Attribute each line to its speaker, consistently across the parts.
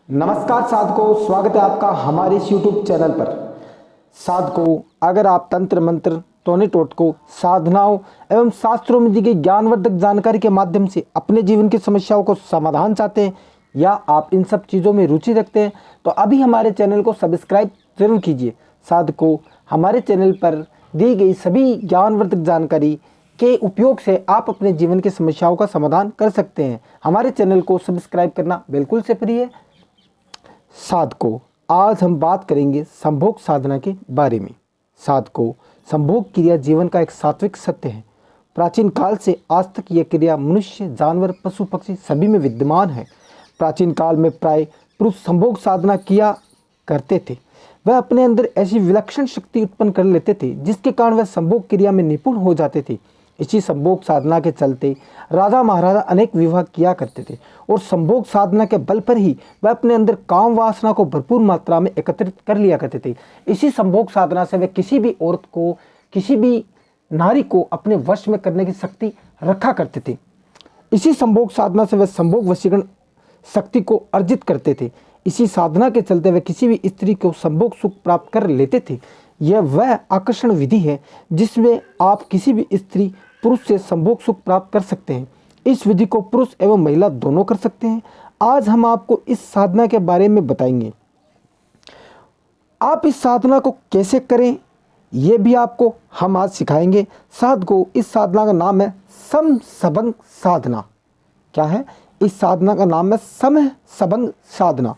Speaker 1: नमस्कार साधकों, स्वागत है आपका हमारे इस YouTube चैनल पर। साधकों, अगर आप तंत्र मंत्र, टोने टोटकों, साधनाओं एवं शास्त्रों में दी गई ज्ञानवर्धक जानकारी के माध्यम से अपने जीवन की समस्याओं को समाधान चाहते हैं या आप इन सब चीज़ों में रुचि रखते हैं तो अभी हमारे चैनल को सब्सक्राइब जरूर कीजिए। साधकों, हमारे चैनल पर दी गई सभी ज्ञानवर्धक जानकारी के उपयोग से आप अपने जीवन की समस्याओं का समाधान कर सकते हैं। हमारे चैनल को सब्सक्राइब करना बिल्कुल से फ्री है। साधकों, आज हम बात करेंगे संभोग साधना के बारे में। साधकों, संभोग क्रिया जीवन का एक सात्विक सत्य है। प्राचीन काल से आज तक यह क्रिया मनुष्य, जानवर, पशु पक्षी सभी में विद्यमान है। प्राचीन काल में प्राय पुरुष संभोग साधना किया करते थे। वह अपने अंदर ऐसी विलक्षण शक्ति उत्पन्न कर लेते थे जिसके कारण वह संभोग क्रिया में निपुण हो जाते थे। इसी संभोग साधना के चलते राजा महाराजा अनेक विवाह किया करते थे और संभोग साधना के बल पर ही वह अपने अंदर काम वासना को भरपूर मात्रा में एकत्रित कर लिया करते थे। इसी संभोग साधना से वे किसी भी औरत को, किसी भी नारी को अपने वश में करने की शक्ति रखा करते थे। इसी संभोग साधना से वे संभोग वशीकरण शक्ति को अर्जित करते थे। इसी साधना के चलते वे किसी भी स्त्री को संभोग सुख प्राप्त कर लेते थे। यह वह आकर्षण विधि है जिसमें आप किसी भी स्त्री पुरुष से संभोग सुख प्राप्त कर सकते हैं। इस विधि को पुरुष एवं महिला दोनों कर सकते हैं। आज हम आपको इस साधना के बारे में बताएंगे। आप इस साधना को कैसे करें ये भी आपको हम आज सिखाएंगे। साधकों, इस साधना का नाम है सम सबंग साधना। क्या है? इस साधना का नाम है सम सबंग साधना।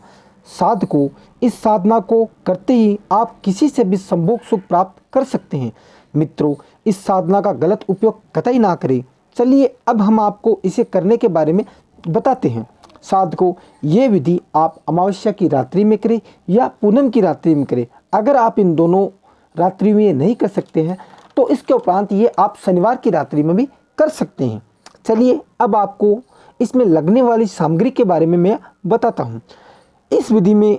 Speaker 1: साधकों, इस साधना को करते ही आप किसी से भी संभोग सुख प्राप्त कर सकते हैं। मित्रों, इस साधना का गलत उपयोग कतई ना करें। चलिए अब हम आपको इसे करने के बारे में बताते हैं। साधकों, ये विधि आप अमावस्या की रात्रि में करें या पूनम की रात्रि में करें। अगर आप इन दोनों रात्रि में नहीं कर सकते हैं तो इसके उपरांत ये आप शनिवार की रात्रि में भी कर सकते हैं। चलिए अब आपको इसमें लगने वाली सामग्री के बारे में मैं बताता हूँ। इस विधि में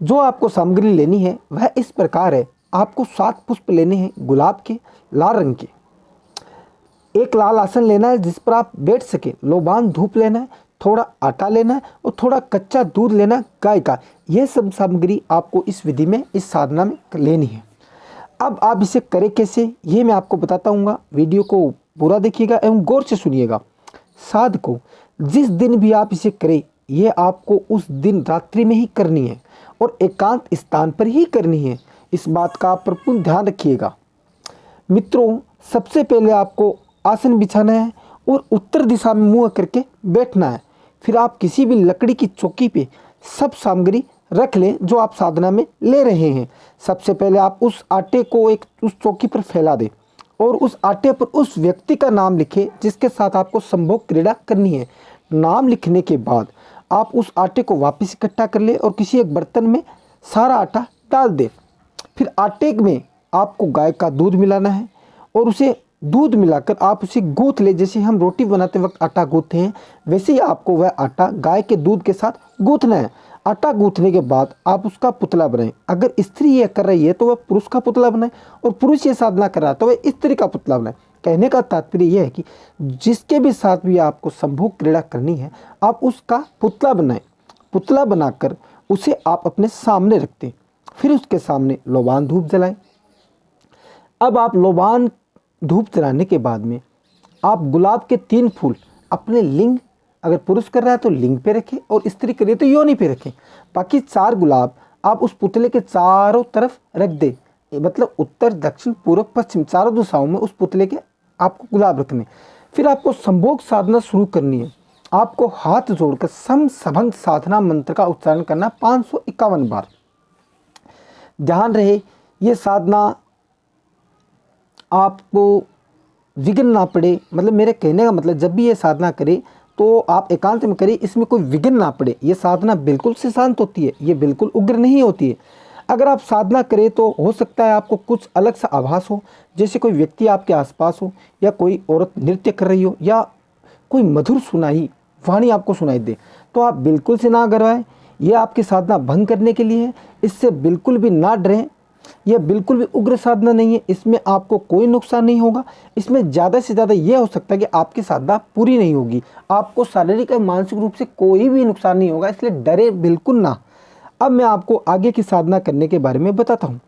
Speaker 1: जो आपको सामग्री लेनी है वह इस प्रकार है। आपको 7 पुष्प लेने हैं गुलाब के, लाल रंग के। एक लाल आसन लेना है जिस पर आप बैठ सके। लोबान धूप लेना है, थोड़ा आटा लेना है और थोड़ा कच्चा दूध लेना है गाय का। यह सब सामग्री आपको इस विधि में, इस साधना में लेनी है। अब आप इसे करें कैसे ये मैं आपको बताता हूँ। वीडियो को पूरा देखिएगा एवं गौर से सुनिएगा। साधकों, जिस दिन भी आप इसे करें यह आपको उस दिन रात्रि में ही करनी है और एकांत स्थान पर ही करनी है। इस बात का आप पूर्ण ध्यान रखिएगा। मित्रों, सबसे पहले आपको आसन बिछाना है और उत्तर दिशा में मुंह करके बैठना है। फिर आप किसी भी लकड़ी की चौकी पे सब सामग्री रख लें जो आप साधना में ले रहे हैं। सबसे पहले आप उस आटे को उस चौकी पर फैला दें और उस आटे पर उस व्यक्ति का नाम लिखें जिसके साथ आपको संभोग क्रीड़ा करनी है। नाम लिखने के बाद आप उस आटे को वापस इकट्ठा कर ले और किसी एक बर्तन में सारा आटा डाल दें। फिर आटे में आपको गाय का दूध मिलाना है और उसे दूध मिलाकर आप उसे गूंथ ले। जैसे हम रोटी बनाते वक्त आटा गूंथते हैं वैसे ही आपको वह आटा गाय के दूध के साथ गूंथना है। आटा गूंथने के बाद आप उसका पुतला बनाएं। अगर स्त्री यह कर रही है तो वह पुरुष का पुतला बनाए और पुरुष ये साधना कर रहा है तो वह स्त्री का पुतला बनाए। कहने का तात्पर्य यह है कि जिसके भी साथ भी आपको संभोग क्रीड़ा करनी है आप उसका पुतला बनाएं। पुतला बनाकर उसे आप अपने सामने रखते, फिर उसके सामने लोबान धूप जलाएं। अब आप लोबान धूप जलाने के बाद में आप गुलाब के 3 फूल अपने लिंग, अगर पुरुष कर रहा है तो लिंग पे रखें और स्त्री कर रही है तो योनि पे रखें। बाकी 4 गुलाब आप उस पुतले के चारों तरफ रख दें। मतलब उत्तर, दक्षिण, पूर्व, पश्चिम चारों दिशाओं में उस पुतले के आपको गुलाब रखने। फिर आपको संभोग साधना शुरू करनी है। आपको हाथ जोड़कर सम सबंग साधना मंत्र का उच्चारण करना 551 बार। ध्यान रहे ये साधना आपको विघ्न ना पड़े। मतलब मेरे कहने का मतलब जब भी ये साधना करें तो आप एकांत में करें, इसमें कोई विघ्न ना पड़े। ये साधना बिल्कुल से शांत होती है, ये बिल्कुल उग्र नहीं होती है। अगर आप साधना करें तो हो सकता है आपको कुछ अलग सा आभास हो, जैसे कोई व्यक्ति आपके आसपास हो या कोई औरत नृत्य कर रही हो या कोई मधुर सुनाई वाणी आपको सुनाई दे, तो आप बिल्कुल से ना घबराएं। यह आपकी साधना भंग करने के लिए है। इससे बिल्कुल भी ना डरें। यह बिल्कुल भी उग्र साधना नहीं है, इसमें आपको कोई नुकसान नहीं होगा। इसमें ज़्यादा से ज़्यादा यह हो सकता है कि आपकी साधना पूरी नहीं होगी, आपको शारीरिक और मानसिक रूप से कोई भी नुकसान नहीं होगा, इसलिए डरे बिल्कुल ना। अब मैं आपको आगे की साधना करने के बारे में बताता हूँ।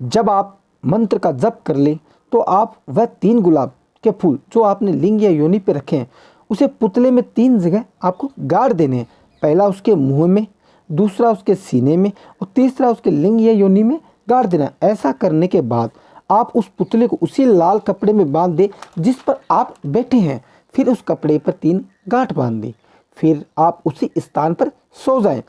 Speaker 1: जब आप मंत्र का जप कर ले तो आप वह 3 गुलाब के फूल जो आपने लिंग या योनि पे रखे हैं उसे पुतले में 3 जगह आपको गाड़ देने हैं। पहला उसके मुंह में, दूसरा उसके सीने में और तीसरा उसके लिंग या योनि में गाड़ देना। ऐसा करने के बाद आप उस पुतले को उसी लाल कपड़े में बांध दे जिस पर आप बैठे हैं, फिर उस कपड़े पर 3 गांठ बांध दें, फिर आप उसी स्थान पर सो जाएं।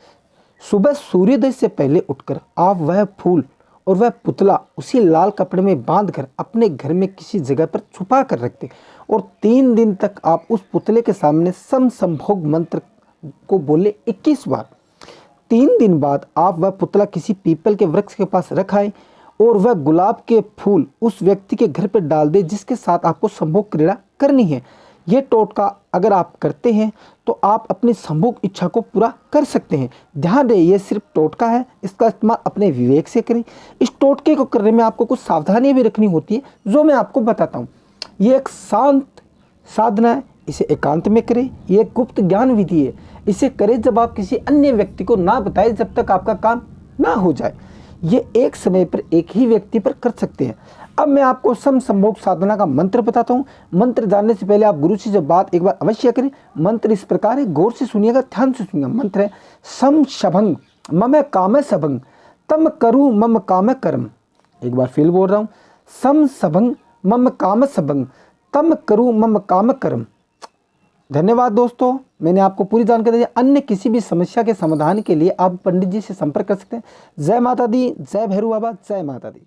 Speaker 1: सुबह सूर्योदय से पहले उठकर आप वह फूल और वह पुतला उसी लाल कपड़े में बांधकर अपने घर में किसी जगह पर छुपा कर रखते और 3 दिन तक आप उस पुतले के सामने समसंभोग मंत्र को बोले 21 बार। 3 दिन बाद आप वह पुतला किसी पीपल के वृक्ष के पास रखाएं और वह गुलाब के फूल उस व्यक्ति के घर पर डाल दे जिसके साथ आपको संभोग क्रीड़ा करनी है। यह टोटका अगर आप करते हैं तो आप अपनी संभोग इच्छा को पूरा कर सकते हैं। ध्यान रहे ये सिर्फ टोटका है, इसका इस्तेमाल अपने विवेक से करें। इस टोटके को करने में आपको कुछ सावधानियां भी रखनी होती है जो मैं आपको बताता हूँ। ये एक शांत साधना है, इसे एकांत में करें। ये एक गुप्त ज्ञान विधि है, इसे करें जब आप किसी अन्य व्यक्ति को ना बताएं जब तक आपका काम ना हो जाए। ये एक समय पर एक ही व्यक्ति पर कर सकते हैं। अब मैं आपको समसंभोग साधना का मंत्र बताता हूँ। मंत्र जानने से पहले आप गुरु से जब बात एक बार अवश्य करें। मंत्र इस प्रकार है, गौर से सुनिएगा, ध्यान से सुनिएगा। मंत्र है सम शभंग मम काम सबंग तम करु मम काम कर्म। एक बार फिर बोल रहा हूँ, सम सबंग मम काम सबंग तम करु मम काम कर्म। धन्यवाद दोस्तों, मैंने आपको पूरी जानकारी दी। अन्य किसी भी समस्या के समाधान के लिए आप पंडित जी से संपर्क कर सकते हैं। जय माता दी, जय भैरव बाबा, जय माता दी।